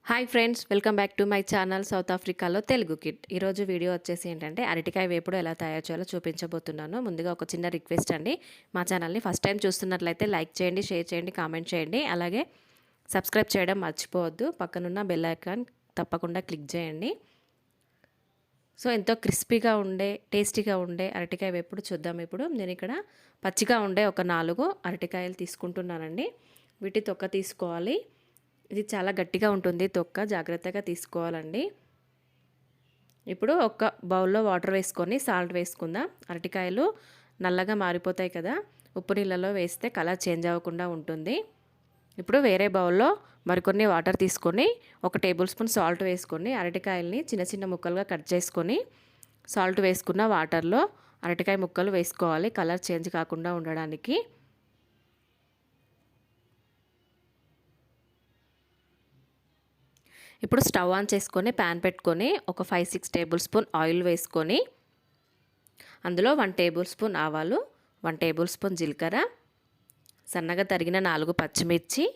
Hi friends, welcome back to my channel south ఆఫ్రికాలో Telugu kit. ఈరోజు video వచ్చేసి ఏంటంటే అరటికాయ వేపుడు ఎలా తయారు చేయాలో చూపించబోతున్నాను. ముందుగా ఒక చిన్న రిక్వెస్ట్ అండి, మా ఛానల్ని ఫస్ట్ టైం చూస్తున్నట్లయితే లైక్ చేయండి, షేర్ చేయండి, కామెంట్ చేయండి. అలాగే సబ్స్క్రైబ్ చేయడం మర్చిపోవద్దు. పక్కనున్న బెల్ ఐకాన్ తప్పకుండా క్లిక్ చేయండి. సో ఎంతో క్రిస్పీగా ఉండే టేస్టీగా ఉండే అరటికాయ వేపుడు చూద్దాం. ఇప్పుడు నేను ఇక్కడ పచ్చిగా ఉండే ఒక 4 అరటికాయలు తీసుకుంటున్నానండి. వీటి తొక్క తీసుకోవాలి. ఇది చాలా గట్టిగా ఉంటుంది తొక్క, జాగ్రత్తగా తీసుకోవాలండి. ఇప్పుడు ఒక బౌల్లో వాటర్ వేసుకొని సాల్ట్ వేసుకుందాం. అరటికాయలు నల్లగా మారిపోతాయి కదా, ఉప్పు నీళ్ళలో వేస్తే కలర్ చేంజ్ అవ్వకుండా ఉంటుంది. ఇప్పుడు వేరే బౌల్లో మరికొన్ని వాటర్ తీసుకొని 1 టేబుల్ స్పూన్ సాల్ట్ వేసుకొని అరటికాయల్ని చిన్న చిన్న ముక్కలుగా కట్ చేసుకొని సాల్ట్ వేసుకున్న వాటర్లో అరటికాయ ముక్కలు వేసుకోవాలి, కలర్ చేంజ్ కాకుండా ఉండడానికి. ఇప్పుడు స్టవ్ ఆన్ చేసుకొని ప్యాన్ పెట్టుకొని ఒక 5-6 టేబుల్ స్పూన్ ఆయిల్ వేసుకొని అందులో 1 టేబుల్ స్పూన్ ఆవాలు, 1 టేబుల్ స్పూన్ జీలకర్ర, సన్నగా తరిగిన 4 పచ్చిమిర్చి,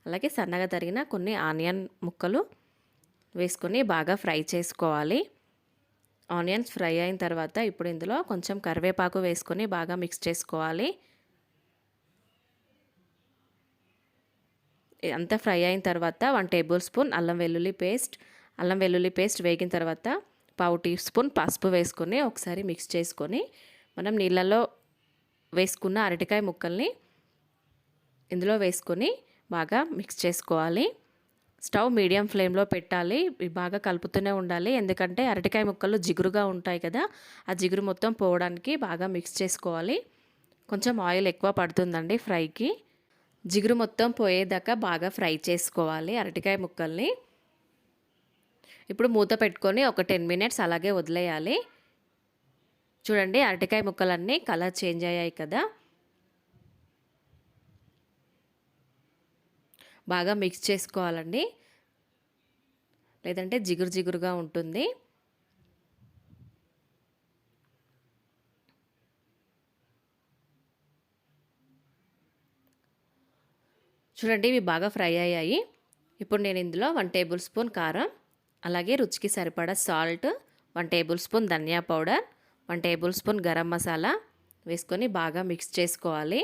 అలాగే సన్నగా తరిగిన కొన్ని ఆనియన్ ముక్కలు వేసుకొని బాగా ఫ్రై చేసుకోవాలి. ఆనియన్స్ ఫ్రై అయిన తర్వాత ఇప్పుడు ఇందులో కొంచెం కరివేపాకు వేసుకొని బాగా మిక్స్ చేసుకోవాలి. అంతా ఫ్రై అయిన తర్వాత 1 టేబుల్ స్పూన్ అల్లం వెల్లుల్లి పేస్ట్ వేగిన తర్వాత 1/2 టీ స్పూన్ పసుపు వేసుకొని ఒకసారి మిక్స్ చేసుకొని మనం నీళ్ళల్లో వేసుకున్న అరటికాయ ముక్కల్ని ఇందులో వేసుకొని బాగా మిక్స్ చేసుకోవాలి. స్టవ్ మీడియం ఫ్లేమ్లో పెట్టాలి, బాగా కలుపుతూనే ఉండాలి. ఎందుకంటే అరటికాయ ముక్కలు జిగురుగా ఉంటాయి కదా, ఆ జిగురు మొత్తం పోవడానికి బాగా మిక్స్ చేసుకోవాలి. కొంచెం ఆయిల్ ఎక్కువ పడుతుందండి ఫ్రైకి. జిగురు మొత్తం పోయేదాకా బాగా ఫ్రై చేసుకోవాలి అరటికాయ ముక్కల్ని. ఇప్పుడు మూత పెట్టుకొని ఒక 10 మినిట్స్ అలాగే వదిలేయాలి. చూడండి, అరటికాయ ముక్కలన్నీ కలర్ చేంజ్ అయ్యాయి కదా. బాగా మిక్స్ చేసుకోవాలండి, లేదంటే జిగురు జిగురుగా ఉంటుంది. చూడండి, ఇవి బాగా ఫ్రై అయ్యాయి. ఇప్పుడు నేను ఇందులో 1 టేబుల్ స్పూన్ కారం, అలాగే రుచికి సరిపడా సాల్ట్, 1 టేబుల్ స్పూన్ ధనియా powder, 1 tablespoon garam masala వేసుకొని బాగా మిక్స్ చేసుకోవాలి.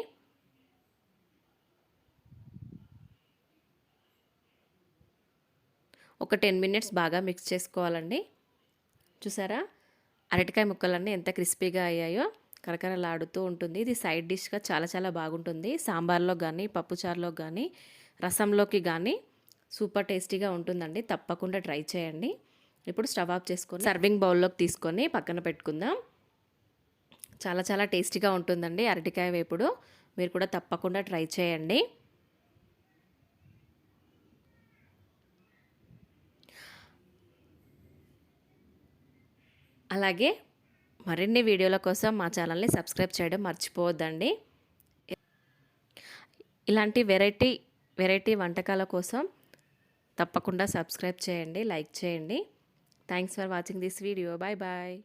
ఒక 10 మినిట్స్ బాగా మిక్స్ చేసుకోవాలండి. చూసారా, అరటికాయ ముక్కలన్నీ ఎంత క్రిస్పీగా అయ్యాయో, కరకరలాడుతూ ఉంటుంది. ఇది సైడ్ డిష్గా చాలా చాలా బాగుంటుంది. సాంబార్లో కానీ, పప్పుచారులో కానీ, రసంలోకి కానీ సూపర్ టేస్టీగా ఉంటుందండి. తప్పకుండా ట్రై చేయండి. ఇప్పుడు స్టవ్ ఆఫ్ చేసుకొని సర్వింగ్ బౌల్లోకి తీసుకొని పక్కన పెట్టుకుందాం. చాలా చాలా టేస్టీగా ఉంటుందండి అరటికాయ వేపుడు. మీరు కూడా తప్పకుండా ట్రై చేయండి. అలాగే మరిన్ని వీడియోల కోసం మా ఛానల్ని సబ్స్క్రైబ్ చేయడం మర్చిపోవద్దండి. ఇలాంటి వెరైటీ వంటకాల కోసం తప్పకుండా సబ్స్క్రైబ్ చేయండి, లైక్ చేయండి. Thanks for watching this video. Bye bye.